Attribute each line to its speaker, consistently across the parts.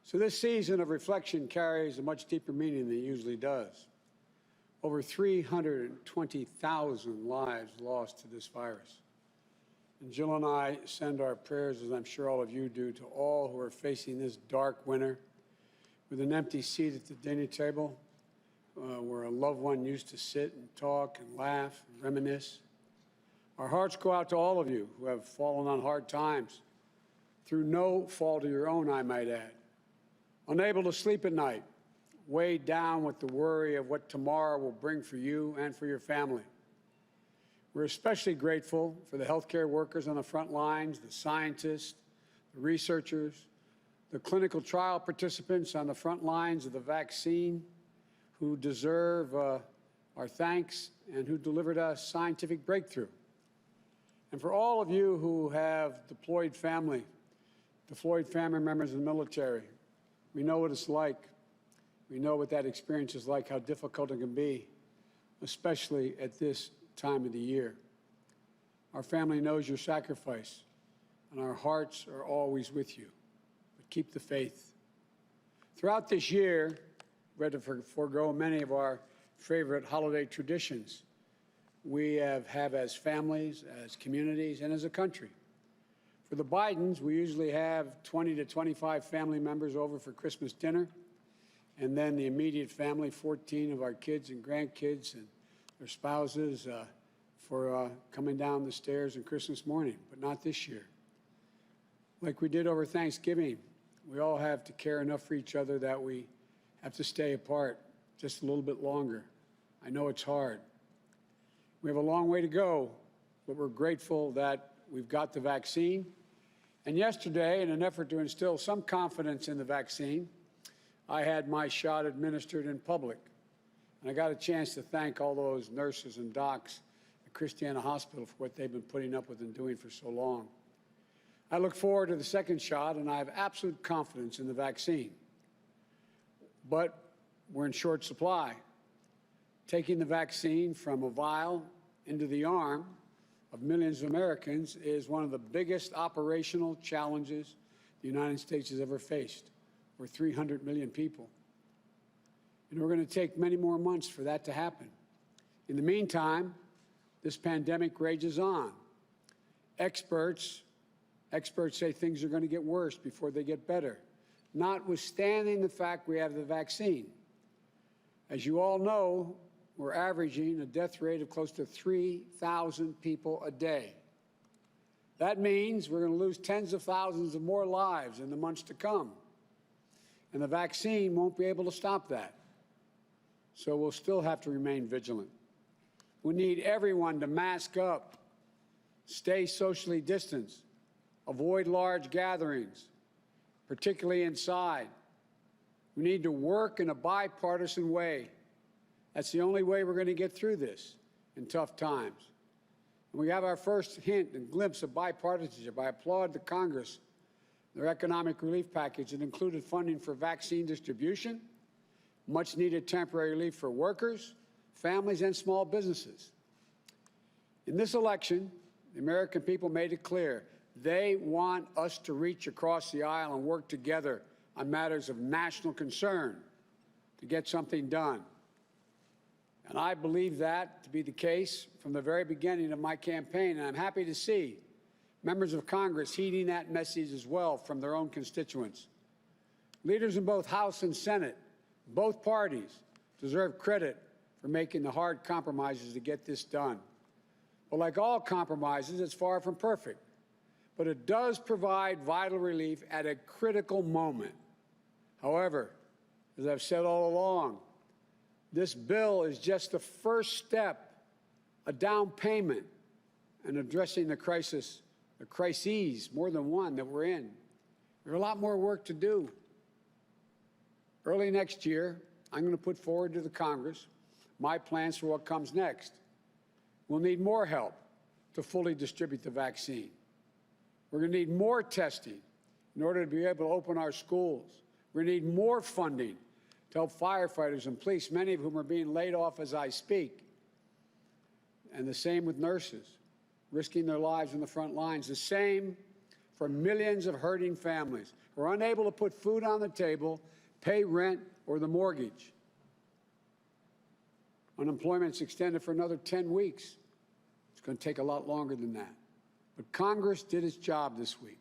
Speaker 1: So this season of reflection carries a much deeper meaning than it usually does. Over 320,000 lives lost to this virus. And Jill and I send our prayers, as I'm sure all of you do, to all who are facing this dark winter with an empty seat at the dinner table where a loved one used to sit and talk and laugh and reminisce. Our hearts go out to all of you who have fallen on hard times, through no fault of your own, I might add. Unable to sleep at night, weighed down with the worry of what tomorrow will bring for you and for your family. We're especially grateful for the healthcare workers on the front lines, the scientists, the researchers, the clinical trial participants on the front lines of the vaccine who deserve our thanks and who delivered us scientific breakthrough. And for all of you who have deployed family members in the military, we know what it's like. We know what that experience is like, how difficult it can be, especially at this time of the year. Our family knows your sacrifice, and our hearts are always with you. But keep the faith. Throughout this year, we had to forego many of our favorite holiday traditions we have as families, as communities, and as a country. For the Bidens, we usually have 20 to 25 family members over for Christmas dinner, and then the immediate family, 14 of our kids and grandkids and their spouses for coming down the stairs on Christmas morning, but not this year. Like we did over Thanksgiving, we all have to care enough for each other that we have to stay apart just a little bit longer. I know it's hard. We have a long way to go, but we're grateful that we've got the vaccine. And yesterday, in an effort to instill some confidence in the vaccine, I had my shot administered in public. And I got a chance to thank all those nurses and docs at Christiana Hospital for what they've been putting up with and doing for so long. I look forward to the second shot, and I have absolute confidence in the vaccine. But we're in short supply. Taking the vaccine from a vial into the arm of millions of Americans is one of the biggest operational challenges the United States has ever faced. We're 300 million people. And we're going to take many more months for that to happen. In the meantime, this pandemic rages on. Experts say things are going to get worse before they get better, notwithstanding the fact we have the vaccine. As you all know, we're averaging a death rate of close to 3,000 people a day. That means we're going to lose tens of thousands of more lives in the months to come. And the vaccine won't be able to stop that. So we'll still have to remain vigilant. We need everyone to mask up, stay socially distanced, avoid large gatherings, particularly inside. We need to work in a bipartisan way. That's the only way we're going to get through this in tough times. And we have our first hint and glimpse of bipartisanship. I applaud the Congress, their economic relief package that included funding for vaccine distribution, much needed temporary relief for workers, families, and small businesses. In this election, the American people made it clear they want us to reach across the aisle and work together on matters of national concern to get something done. And I believe that to be the case from the very beginning of my campaign, and I'm happy to see members of Congress heeding that message as well from their own constituents. Leaders in both House and Senate, both parties, deserve credit for making the hard compromises to get this done. But like all compromises, it's far from perfect. But it does provide vital relief at a critical moment. However, as I've said all along, this bill is just the first step, a down payment, in addressing the crises, more than one, that we're in. There's a lot more work to do. Early next year, I'm going to put forward to the Congress my plans for what comes next. We'll need more help to fully distribute the vaccine. We're going to need more testing in order to be able to open our schools. We're going to need more funding to help firefighters and police, many of whom are being laid off as I speak. And the same with nurses, risking their lives in the front lines. The same for millions of hurting families who are unable to put food on the table, pay rent, or the mortgage. Unemployment's extended for another 10 weeks. It's going to take a lot longer than that. But Congress did its job this week.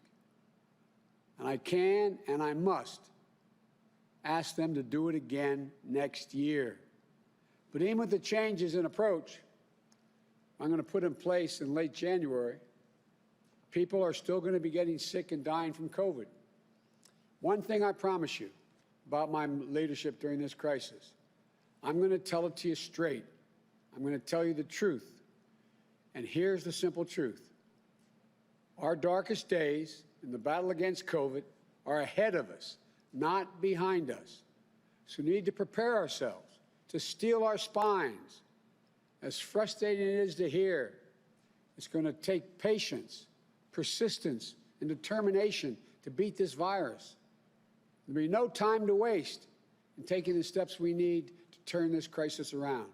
Speaker 1: And I can and I must ask them to do it again next year. But even with the changes in approach I'm going to put in place in late January, people are still going to be getting sick and dying from COVID. One thing I promise you about my leadership during this crisis, I'm going to tell it to you straight. I'm going to tell you the truth. And here's the simple truth. Our darkest days in the battle against COVID are ahead of us, not behind us. So we need to prepare ourselves to steel our spines. As frustrating it is to hear, it's going to take patience, persistence, and determination to beat this virus. There'll be no time to waste in taking the steps we need to turn this crisis around.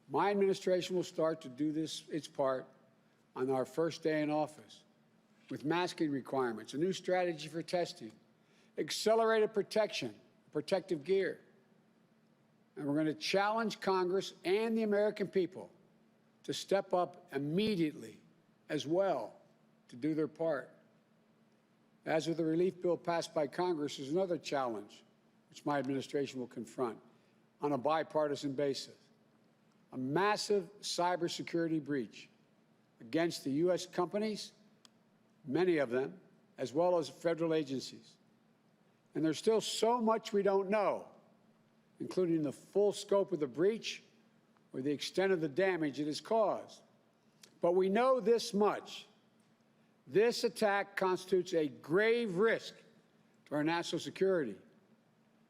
Speaker 1: My administration will start to do its part on our first day in office with masking requirements, a new strategy for testing, accelerated protection, protective gear. And we're going to challenge Congress and the American people to step up immediately as well to do their part. As with the relief bill passed by Congress, there's another challenge which my administration will confront on a bipartisan basis: a massive cybersecurity breach against the U.S. companies, many of them, as well as federal agencies. And there's still so much we don't know, including the full scope of the breach or the extent of the damage it has caused. But we know this much. This attack constitutes a grave risk to our national security.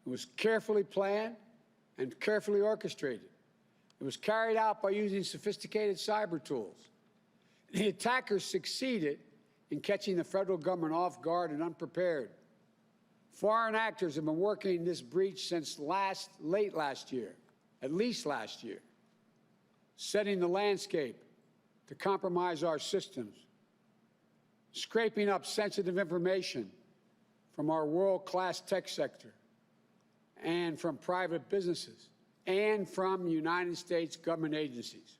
Speaker 1: It was carefully planned and carefully orchestrated. It was carried out by using sophisticated cyber tools. The attackers succeeded in catching the federal government off guard and unprepared. Foreign actors have been working this breach since late last year, at least last year, setting the landscape to compromise our systems, scraping up sensitive information from our world-class tech sector and from private businesses and from United States government agencies.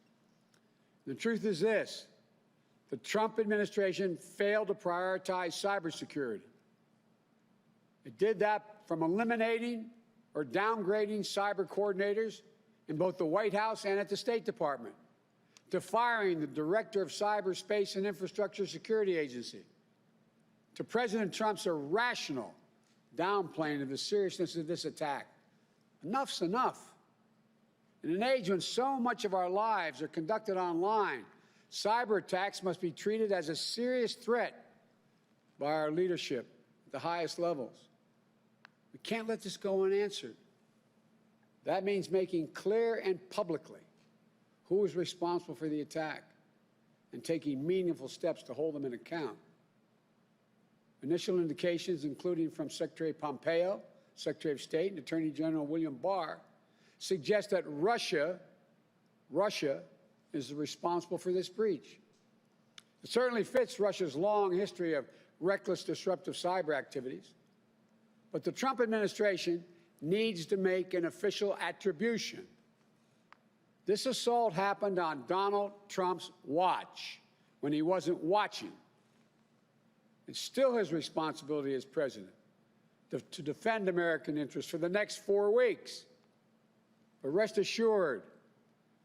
Speaker 1: The truth is this: the Trump administration failed to prioritize cybersecurity. It did that from eliminating or downgrading cyber coordinators in both the White House and at the State Department, to firing the director of Cyberspace and Infrastructure Security Agency, to President Trump's irrational downplaying of the seriousness of this attack. Enough's enough. In an age when so much of our lives are conducted online, cyber attacks must be treated as a serious threat by our leadership at the highest levels. We can't let this go unanswered. That means making clear and publicly who is responsible for the attack and taking meaningful steps to hold them in account. Initial indications, including from Secretary Pompeo, Secretary of State, and Attorney General William Barr, suggest that Russia is responsible for this breach. It certainly fits Russia's long history of reckless, disruptive cyber activities. But the Trump administration needs to make an official attribution. This assault happened on Donald Trump's watch, when he wasn't watching. It's still his responsibility as president to defend American interests for the next 4 weeks. But rest assured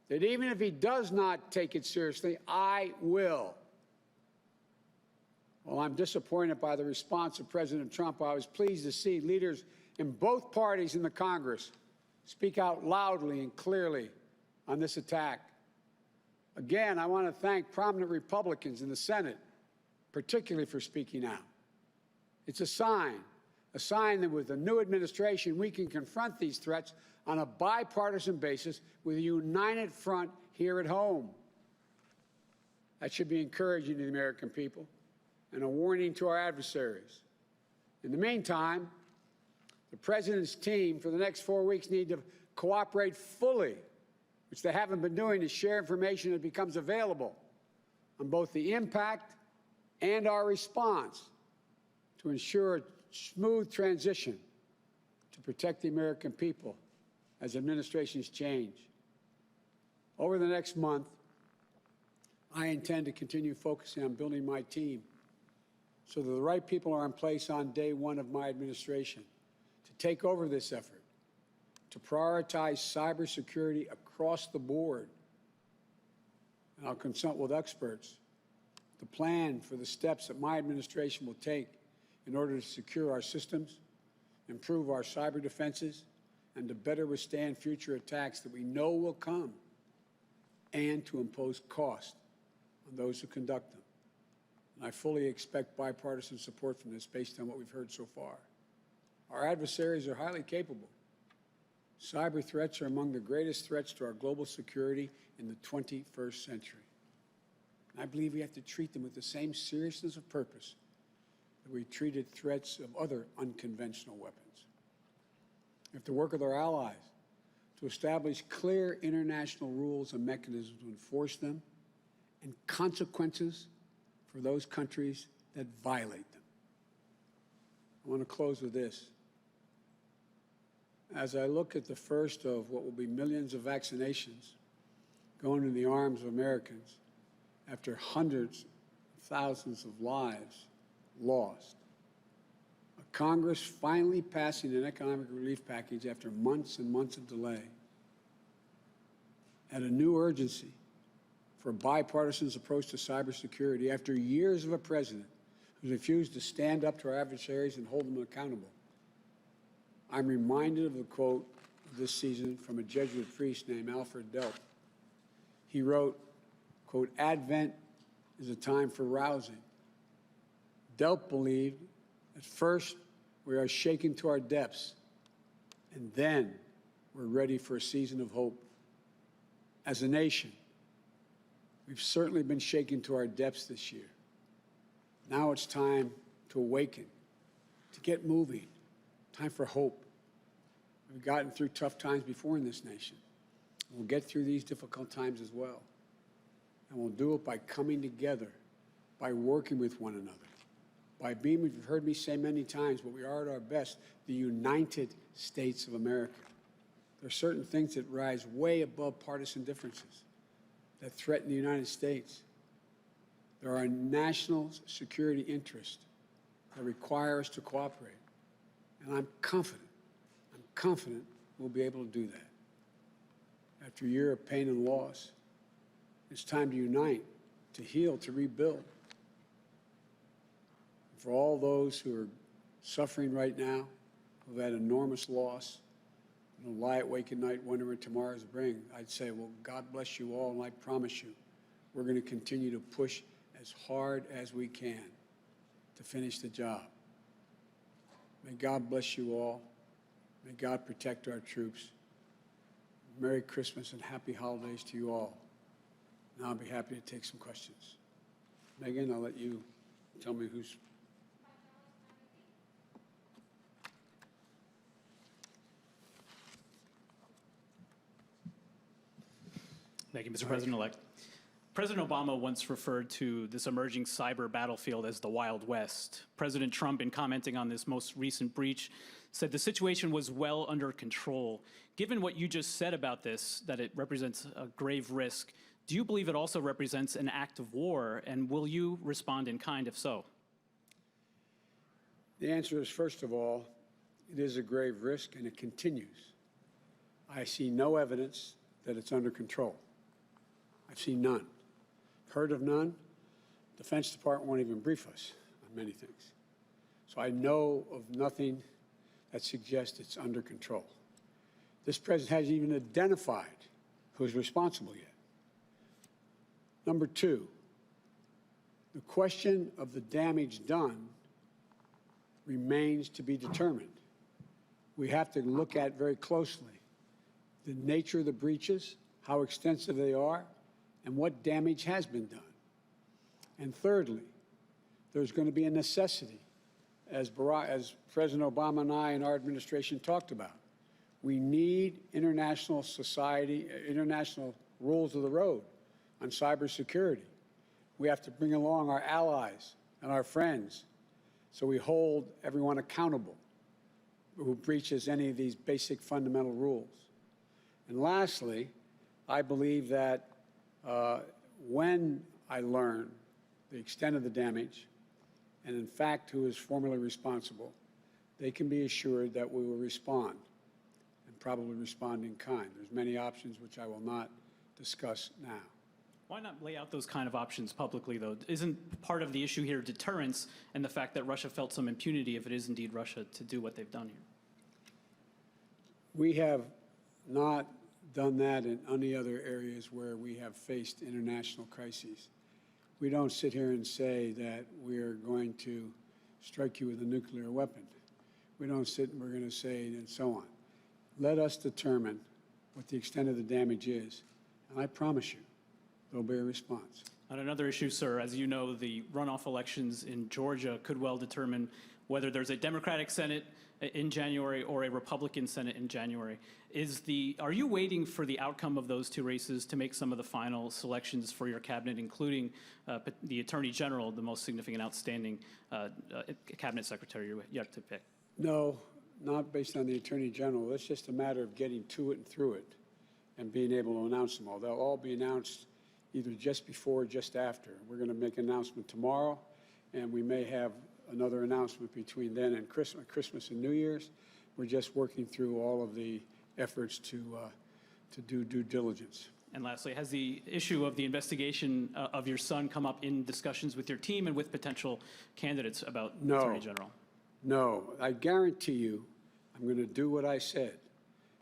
Speaker 1: that even if he does not take it seriously, I will. While I'm disappointed by the response of President Trump, I was pleased to see leaders in both parties in the Congress speak out loudly and clearly on this attack. Again, I want to thank prominent Republicans in the Senate, particularly for speaking out. It's a sign that with the new administration, we can confront these threats on a bipartisan basis with a united front here at home. That should be encouraging to the American people and a warning to our adversaries. In the meantime, the President's team for the next 4 weeks need to cooperate fully, which they haven't been doing, to share information that becomes available on both the impact and our response to ensure a smooth transition to protect the American people as administrations change. Over the next month, I intend to continue focusing on building my team so that the right people are in place on day one of my administration to take over this effort, to prioritize cybersecurity across the board. And I'll consult with experts to plan for the steps that my administration will take in order to secure our systems, improve our cyber defenses, and to better withstand future attacks that we know will come, and to impose cost on those who conduct them. And I fully expect bipartisan support from this based on what we've heard so far. Our adversaries are highly capable. Cyber threats are among the greatest threats to our global security in the 21st century. And I believe we have to treat them with the same seriousness of purpose that we treated threats of other unconventional weapons. We have to work with our allies to establish clear international rules and mechanisms to enforce them, and consequences for those countries that violate them. I want to close with this. As I look at the first of what will be millions of vaccinations going into the arms of Americans after hundreds of thousands of lives lost, a Congress finally passing an economic relief package after months and months of delay, and a new urgency for a bipartisan approach to cybersecurity after years of a president who refused to stand up to our adversaries and hold them accountable. I'm reminded of the quote of this season from a Jesuit priest named Alfred Delp. He wrote, quote, "Advent is a time for rousing." Delp believed at first we are shaken to our depths, and then we're ready for a season of hope. As a nation, we've certainly been shaken to our depths this year. Now it's time to awaken, to get moving, time for hope. We've gotten through tough times before in this nation. We'll get through these difficult times as well. And we'll do it by coming together, by working with one another, by being, you've heard me say many times, but we are at our best, the United States of America. There are certain things that rise way above partisan differences that threaten the United States. There are national security interests that require us to cooperate. And I'm confident we'll be able to do that. After a year of pain and loss, it's time to unite, to heal, to rebuild. For all those who are suffering right now, who've had enormous loss, and will lie awake at night wondering what tomorrow's bring, I'd say, well, God bless you all, and I promise you, we're going to continue to push as hard as we can to finish the job. May God bless you all. May God protect our troops. Merry Christmas and happy holidays to you all. Now I'll be happy to take some questions. Megan, I'll let you tell me who's...
Speaker 2: Thank you, Mr. President-elect. President Obama once referred to this emerging cyber battlefield as the Wild West. President Trump, in commenting on this most recent breach, said the situation was well under control. Given what you just said about this, that it represents a grave risk, do you believe it also represents an act of war, and will you respond in kind if so?
Speaker 1: The answer is, first of all, it is a grave risk, and it continues. I see no evidence that it's under control. I've seen none. Heard of none. Defense Department won't even brief us on many things. So I know of nothing that suggests it's under control. This president hasn't even identified who's responsible yet. Number two, the question of the damage done remains to be determined. We have to look at very closely the nature of the breaches, how extensive they are, and what damage has been done. And thirdly, there's going to be a necessity, as President Obama and I and our administration talked about. We need international rules of the road on cybersecurity. We have to bring along our allies and our friends, so we hold everyone accountable who breaches any of these basic fundamental rules. And lastly, I believe that when I learn the extent of the damage and, in fact, who is formally responsible, they can be assured that we will respond, and probably respond in kind. There's many options which I will not discuss now.
Speaker 2: Why not lay out those kind of options publicly, though? Isn't part of the issue here deterrence and the fact that Russia felt some impunity, if it is indeed Russia, to do what they've done here?
Speaker 1: We have not done that in any other areas where we have faced international crises. We don't sit here and say that we are going to strike you with a nuclear weapon. We don't sit and we're going to say and so on. Let us determine what the extent of the damage is, and I promise you, there'll be a response.
Speaker 2: On another issue, sir, as you know, the runoff elections in Georgia could well determine whether there's a Democratic Senate in January or a Republican Senate in January. Are you waiting for the outcome of those two races to make some of the final selections for your cabinet, including the Attorney General, the most significant, outstanding cabinet secretary you have to pick?
Speaker 1: No, not based on the Attorney General. It's just a matter of getting to it and through it and being able to announce them all. They'll all be announced either just before or just after. We're going to make an announcement tomorrow, and we may have another announcement between then and Christmas and New Year's. We're just working through all of the efforts to do due diligence.
Speaker 2: And lastly, has the issue of the investigation of your son come up in discussions with your team and with potential candidates about Attorney General?
Speaker 1: No. I guarantee you I'm going to do what I said.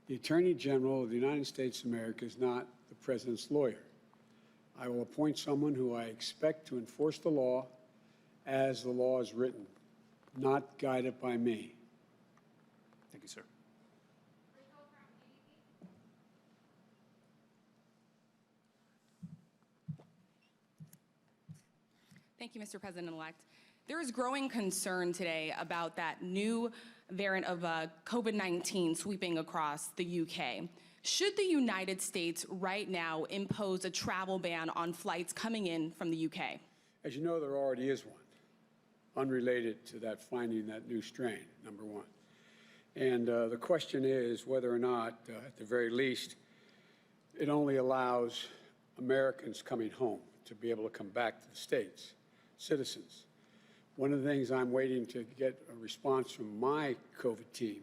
Speaker 1: The Attorney General of the United States of America is not the President's lawyer. I will appoint someone who I expect to enforce the law as the law is written, not guided by me.
Speaker 2: Thank you, sir.
Speaker 3: Thank you, Mr. President-elect. There is growing concern today about that new variant of COVID-19 sweeping across the UK. Should the United States right now impose a travel ban on flights coming in from the UK?
Speaker 1: As you know, there already is one, unrelated to that finding that new strain, number one. And the question is whether or not, at the very least, it only allows Americans coming home to be able to come back to the States, citizens. One of the things I'm waiting to get a response from my COVID team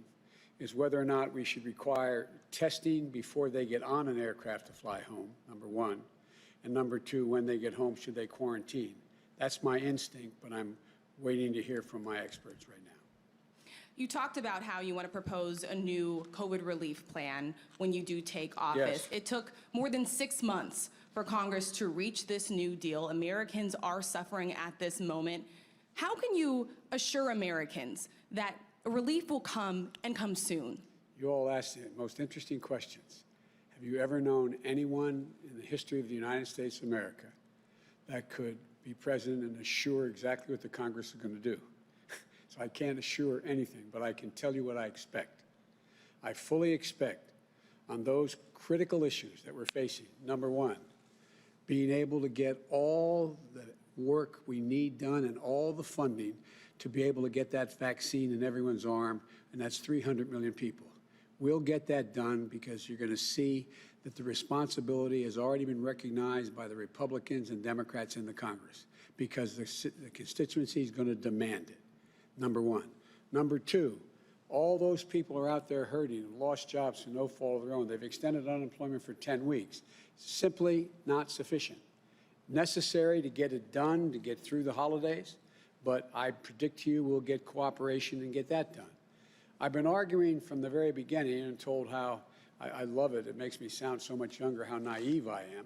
Speaker 1: is whether or not we should require testing before they get on an aircraft to fly home, number one. And number two, when they get home, should they quarantine? That's my instinct, but I'm waiting to hear from my experts right now.
Speaker 3: You talked about how you want to propose a new COVID relief plan when you do take office.
Speaker 1: Yes.
Speaker 3: It took more than 6 months for Congress to reach this new deal. Americans are suffering at this moment. How can you assure Americans that relief will come and come soon?
Speaker 1: You all asked the most interesting questions. Have you ever known anyone in the history of the United States of America that could be president and assure exactly what the Congress is going to do? So I can't assure anything, but I can tell you what I expect. I fully expect on those critical issues that we're facing, number one, being able to get all the work we need done and all the funding to be able to get that vaccine in everyone's arm, and that's 300 million people. We'll get that done because you're going to see that the responsibility has already been recognized by the Republicans and Democrats in the Congress because the constituency is going to demand it, number one. Number two, all those people are out there hurting, lost jobs through no fault of their own. They've extended unemployment for 10 weeks. Simply not sufficient. Necessary to get it done, to get through the holidays, but I predict to you we'll get cooperation and get that done. I've been arguing from the very beginning and told how, I love it, it makes me sound so much younger, how naive I am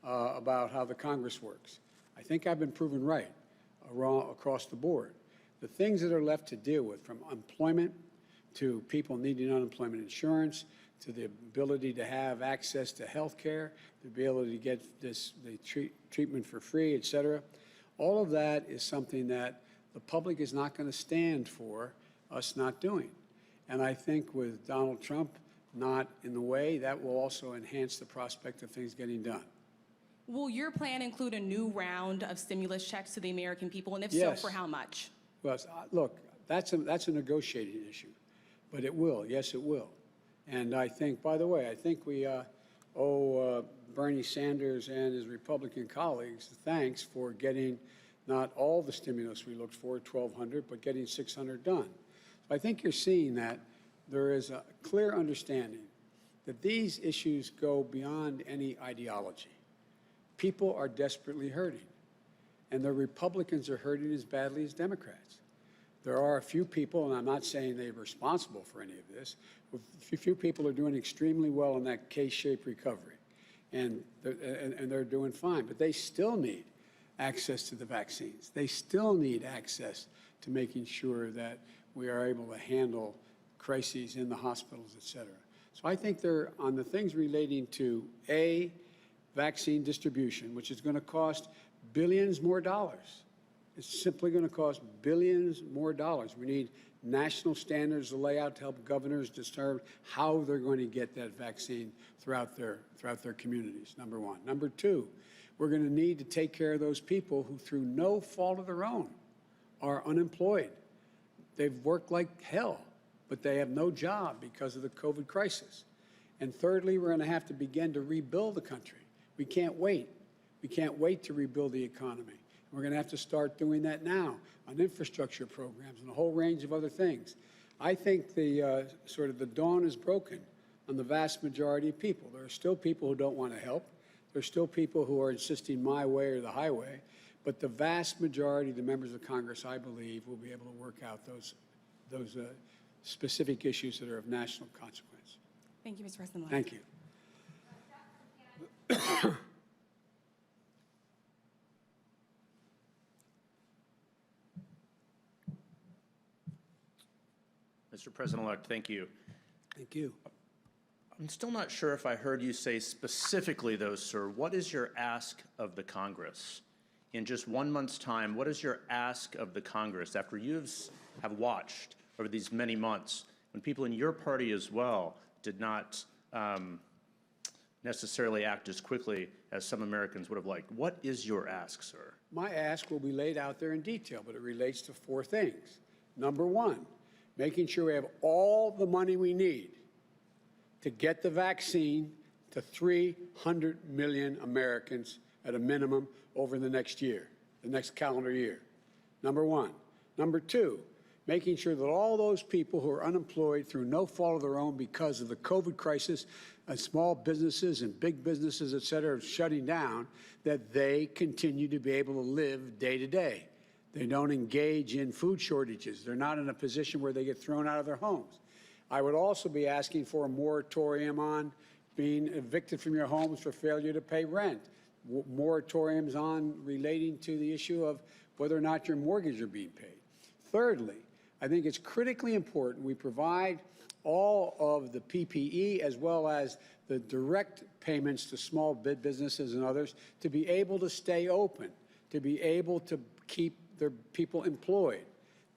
Speaker 1: about how the Congress works. I think I've been proven right across the board. The things that are left to deal with, from employment to people needing unemployment insurance, to the ability to have access to health care, the ability to get the treatment for free, et cetera. All of that is something that the public is not going to stand for us not doing. And I think with Donald Trump not in the way, that will also enhance the prospect of things getting done.
Speaker 3: Will your plan include a new round of stimulus checks to the American people? And if so,
Speaker 1: Yes.
Speaker 3: for how much?
Speaker 1: Well, look, that's a negotiating issue, but it will. Yes, it will. And I think, by the way, I think we owe Bernie Sanders and his Republican colleagues thanks for getting not all the stimulus we looked for, 1,200, but getting 600 done. So I think you're seeing that there is a clear understanding that these issues go beyond any ideology. People are desperately hurting, and the Republicans are hurting as badly as Democrats. There are a few people, and I'm not saying they're responsible for any of this, but a few people are doing extremely well in that K-shaped recovery, and they're doing fine, but they still need access to the vaccines. They still need access to making sure that we are able to handle crises in the hospitals, et cetera. So I think they're on the things relating to vaccine distribution, which is going to cost billions more dollars. It's simply going to cost billions more dollars. We need national standards to lay out to help governors determine how they're going to get that vaccine throughout their communities, number one. Number two, we're going to need to take care of those people who, through no fault of their own, are unemployed. They've worked like hell, but they have no job because of the COVID crisis. And thirdly, we're going to have to begin to rebuild the country. We can't wait. We can't wait to rebuild the economy. We're going to have to start doing that now on infrastructure programs and a whole range of other things. I think the sort of the dawn is broken on the vast majority of people. There are still people who don't want to help. There's still people who are insisting my way or the highway. But the vast majority of the members of Congress, I believe, will be able to work out those specific issues that are of national consequence.
Speaker 3: Thank you, Mr. President.
Speaker 1: Thank you.
Speaker 4: Mr. President-elect, thank you.
Speaker 1: Thank you.
Speaker 4: I'm still not sure if I heard you say specifically, though, sir, what is your ask of the Congress? In just 1 month's time, what is your ask of the Congress after you have watched over these many months when people in your party as well did not necessarily act as quickly as some Americans would have liked? What is your ask, sir?
Speaker 1: My ask will be laid out there in detail, but it relates to four things. Number one, making sure we have all the money we need to get the vaccine to 300 million Americans at a minimum over the next year, the next calendar year. Number one. Number two, making sure that all those people who are unemployed through no fault of their own because of the COVID crisis, small businesses and big businesses, et cetera, shutting down, that they continue to be able to live day to day. They don't engage in food shortages. They're not in a position where they get thrown out of their homes. I would also be asking for a moratorium on being evicted from your homes for failure to pay rent, moratoriums on relating to the issue of whether or not your mortgage are being paid. Thirdly, I think it's critically important we provide all of the PPE as well as the direct payments to small businesses and others to be able to stay open, to be able to keep their people employed.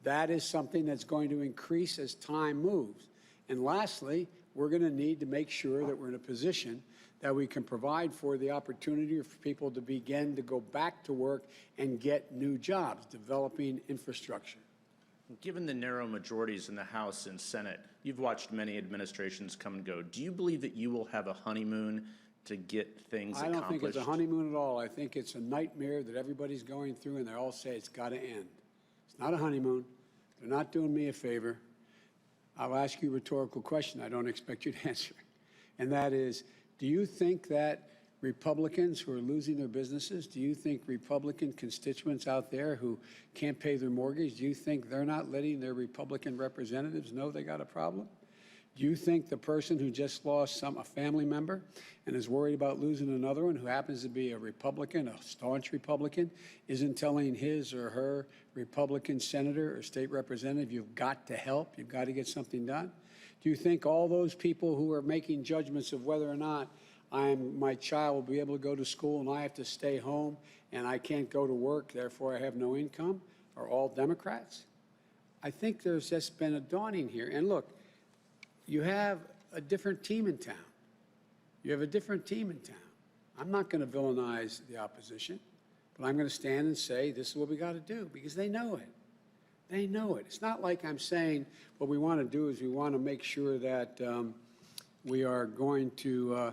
Speaker 1: That is something that's going to increase as time moves. And lastly, we're going to need to make sure that we're in a position that we can provide for the opportunity for people to begin to go back to work and get new jobs, developing infrastructure.
Speaker 4: Given the narrow majorities in the House and Senate, you've watched many administrations come and go. Do you believe that you will have a honeymoon to get things accomplished?
Speaker 1: I don't think it's a honeymoon at all. I think it's a nightmare that everybody's going through, and they all say it's got to end. It's not a honeymoon. They're not doing me a favor. I'll ask you a rhetorical question I don't expect you to answer, and that is, do you think that Republicans who are losing their businesses, do you think Republican constituents out there who can't pay their mortgage, do you think they're not letting their Republican representatives know they got a problem? Do you think the person who just lost a family member and is worried about losing another one who happens to be a Republican, a staunch Republican, isn't telling his or her Republican senator or state representative, you've got to help, you've got to get something done? Do you think all those people who are making judgments of whether or not my child will be able to go to school and I have to stay home and I can't go to work, therefore I have no income, are all Democrats? I think there's just been a dawning here. And look, you have a different team in town. You have a different team in town. I'm not going to villainize the opposition, but I'm going to stand and say this is what we got to do because they know it. They know it. It's not like I'm saying what we want to do is we want to make sure that we are going to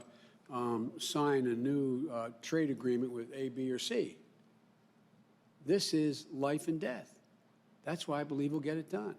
Speaker 1: sign a new trade agreement with A, B, or C. This is life and death. That's why I believe we'll get it done.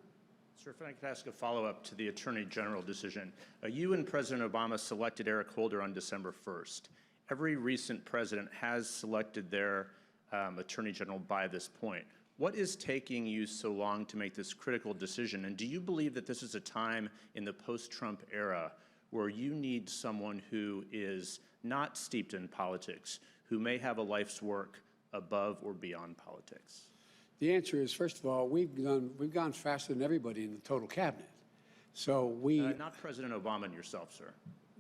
Speaker 4: Sir, if I could ask a follow-up to the Attorney General decision. You and President Obama selected Eric Holder on December 1st. Every recent president has selected their Attorney General by this point. What is taking you so long to make this critical decision? And do you believe that this is a time in the post-Trump era where you need someone who is not steeped in politics, who may have a life's work above or beyond politics?
Speaker 1: The answer is, first of all, we've gone faster than everybody in the total cabinet. So
Speaker 4: Not President Obama and yourself, sir.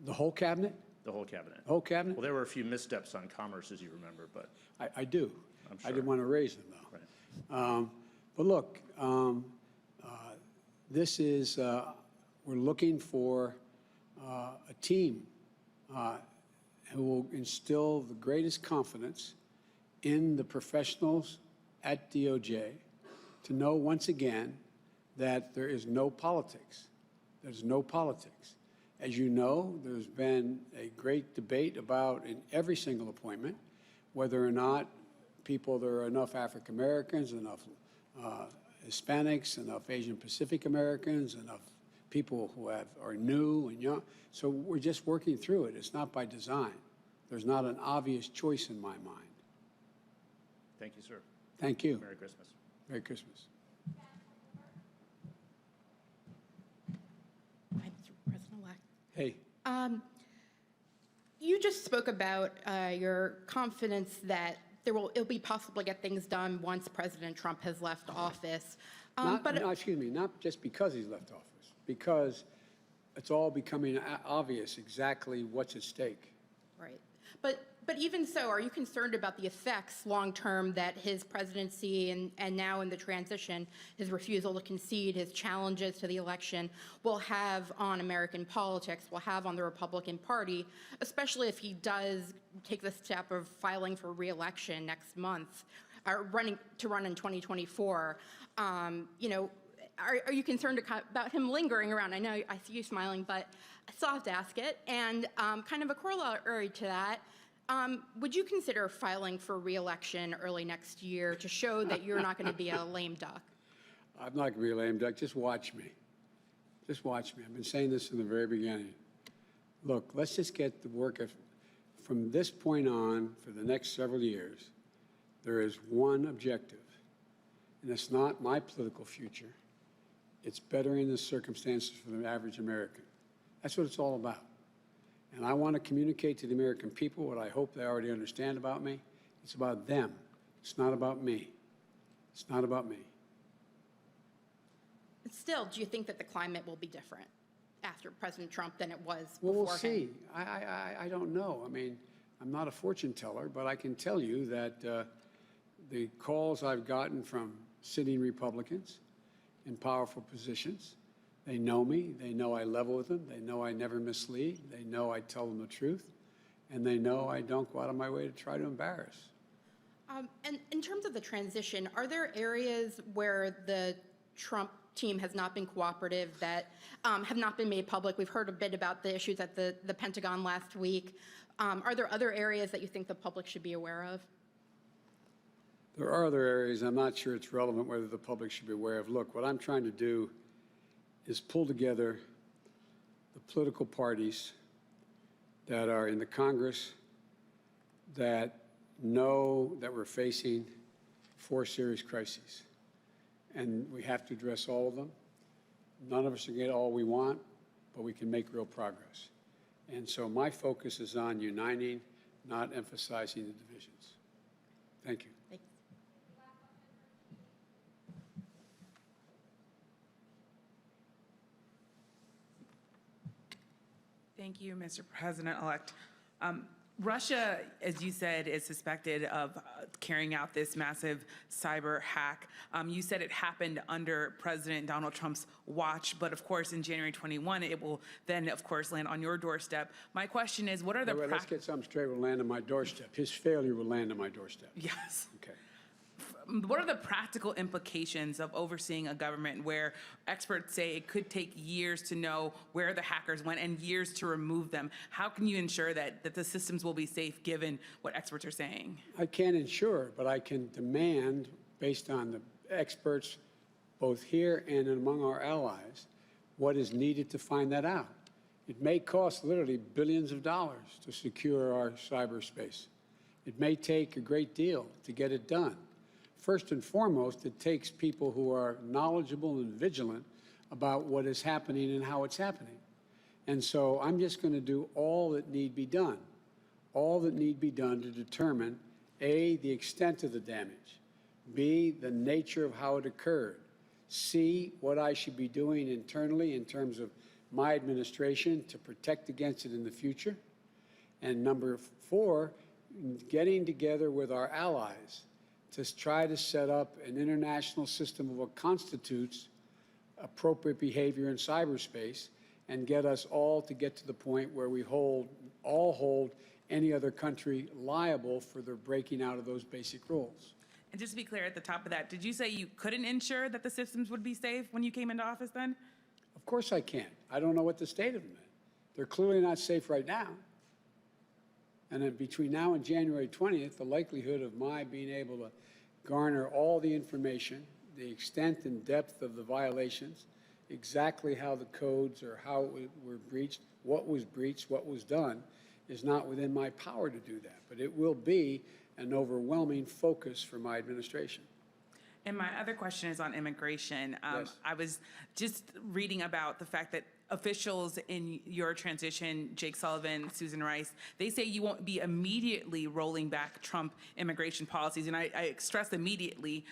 Speaker 1: the whole cabinet?
Speaker 4: The whole cabinet.
Speaker 1: The whole cabinet?
Speaker 4: Well, there were a few missteps on commerce, as you remember, but
Speaker 1: I do.
Speaker 4: I'm
Speaker 1: I
Speaker 4: sure.
Speaker 1: didn't want to raise them, though.
Speaker 4: Right.
Speaker 1: But look, this is, we're looking for a team who will instill the greatest confidence in the professionals at DOJ to know once again that there is no politics. There's no politics. As you know, there's been a great debate about in every single appointment whether or not there are enough African Americans, enough Hispanics, enough Asian Pacific Americans, enough people who are new and young. So we're just working through it. It's not by design. There's not an obvious choice in my mind.
Speaker 4: Thank you, sir.
Speaker 1: Thank you.
Speaker 4: Merry Christmas.
Speaker 1: Merry Christmas.
Speaker 5: Hi, Mr. President-elect.
Speaker 1: Hey.
Speaker 5: You just spoke about your confidence that it'll be possible to get things done once President Trump has left office.
Speaker 1: Excuse me, not just because he's left office, because it's all becoming obvious exactly what's at stake.
Speaker 5: Right. But even so, are you concerned about the effects long-term that his presidency and now in the transition, his refusal to concede, his challenges to the election will have on American politics, will have on the Republican Party, especially if he does take the step of filing for re-election next month, or run in 2024? You know, are you concerned about him lingering around? I know I see you smiling, but I still have to ask it. And kind of a corollary to that, would you consider filing for re-election early next year to show that you're not going to be a lame duck?
Speaker 1: I'm not going to be a lame duck. Just watch me. Just watch me. I've been saying this from the very beginning. Look, let's just get the work from this point on for the next several years. There is one objective, and it's not my political future. It's bettering the circumstances for the average American. That's what it's all about. And I want to communicate to the American people what I hope they already understand about me. It's about them. It's not about me. It's not about me.
Speaker 5: But still, do you think that the climate will be different after President Trump than it was before
Speaker 1: Well, we'll
Speaker 5: him?
Speaker 1: see. I don't know. I mean, I'm not a fortune teller, but I can tell you that the calls I've gotten from sitting Republicans in powerful positions, they know me. They know I level with them. They know I never mislead. They know I tell them the truth. And they know I don't go out of my way to try to embarrass.
Speaker 5: And in terms of the transition, are there areas where the Trump team has not been cooperative that have not been made public? We've heard a bit about the issues at the Pentagon last week. Are there other areas that you think the public should be aware of?
Speaker 1: There are other areas I'm not sure it's relevant whether the public should be aware of. Look, what I'm trying to do is pull together the political parties that are in the Congress that know that we're facing 4 serious crises. And we have to address all of them. None of us can get all we want, but we can make real progress. And so my focus is on uniting, not emphasizing the divisions. Thank you.
Speaker 5: Thanks.
Speaker 6: Thank you, Mr. President-elect. Russia, as you said, is suspected of carrying out this massive cyber hack. You said it happened under President Donald Trump's watch, but of course in January 21, it will then, of course, land on your doorstep. My question is, what are the
Speaker 1: Wait, let's get something straight. Will land on my doorstep. His failure will land on my doorstep.
Speaker 6: Yes.
Speaker 1: Okay.
Speaker 6: What are the practical implications of overseeing a government where experts say it could take years to know where the hackers went and years to remove them? How can you ensure that the systems will be safe given what experts are saying?
Speaker 1: I can't ensure, but I can demand, based on the experts both here and among our allies, what is needed to find that out. It may cost literally billions of dollars to secure our cyberspace. It may take a great deal to get it done. First and foremost, it takes people who are knowledgeable and vigilant about what is happening and how it's happening. And so I'm just going to do all that need be done, to determine, A, the extent of the damage, B, the nature of how it occurred, C, what I should be doing internally in terms of my administration to protect against it in the future, and number 4, getting together with our allies to try to set up an international system of what constitutes appropriate behavior in cyberspace and get us all to get to the point where we all hold any other country liable for their breaking out of those basic rules.
Speaker 6: And just to be clear at the top of that, did you say you couldn't ensure that the systems would be safe when you came into office then?
Speaker 1: Of course I can't. I don't know what the state of them is. They're clearly not safe right now. And then between now and January 20th, the likelihood of my being able to garner all the information, the extent and depth of the violations, exactly how the codes or how it were breached, what was done, is not within my power to do that. But it will be an overwhelming focus for my administration.
Speaker 6: And my other question is on immigration.
Speaker 1: Yes.
Speaker 6: I was just reading about the fact that officials in your transition, Jake Sullivan, Susan Rice, they say you won't be immediately rolling back Trump immigration policies. And I stress immediately.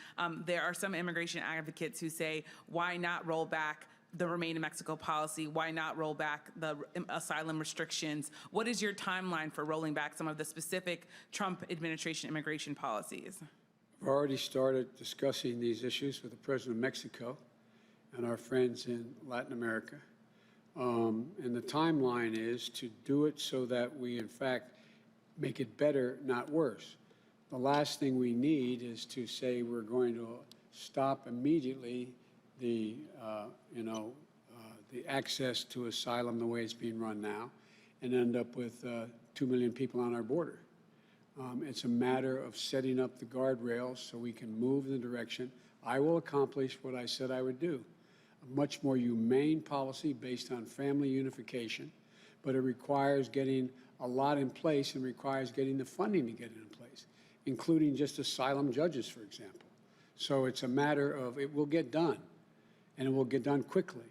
Speaker 6: There are some immigration advocates who say, why not roll back the Remain in Mexico policy? Why not roll back the asylum restrictions? What is your timeline for rolling back some of the specific Trump administration immigration policies?
Speaker 1: We've already started discussing these issues with the President of Mexico and our friends in Latin America. And the timeline is to do it so that we, in fact, make it better, not worse. The last thing we need is to say we're going to stop immediately the access to asylum the way it's being run now and end up with 2 million people on our border. It's a matter of setting up the guardrails so we can move in the direction. I will accomplish what I said I would do. A much more humane policy based on family unification, but it requires getting a lot in place and requires getting the funding to get it in place, including just asylum judges, for example. So it's a matter of it will get done, and it will get done quickly,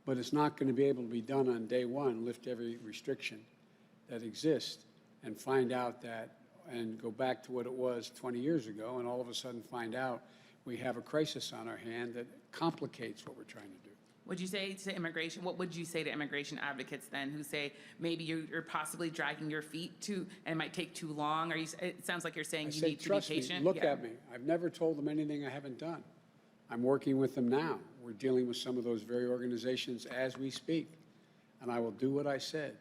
Speaker 1: but it's not going to be able to be done on day one, lift every restriction that exists and find out that, and go back to what it was 20 years ago, and all of a sudden find out we have a crisis on our hand that complicates what we're trying to do.
Speaker 6: Would you say to immigration, what would you say to immigration advocates then who say maybe you're possibly dragging your feet too and it might take too long? Or it sounds like you're saying you need to be patient.
Speaker 1: Look at me. I've never told them anything I haven't done. I'm working with them now. We're dealing with some of those very organizations as we speak. And I will do what I said.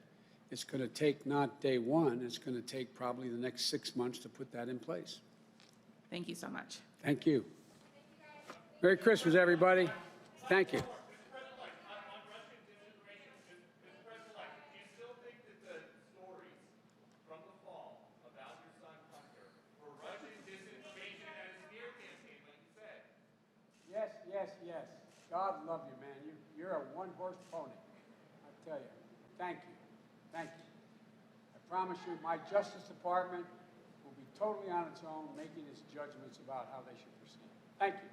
Speaker 1: It's going to take not day one, it's going to take probably the next 6 months to put that in place.
Speaker 6: Thank you so much.
Speaker 1: Thank you. Merry Christmas, everybody. Thank you. Yes. God love you, man. You're a one-horse pony. I tell you. Thank you. I promise you, my Justice Department will be totally on its own, making its judgments about how they should proceed. Thank you.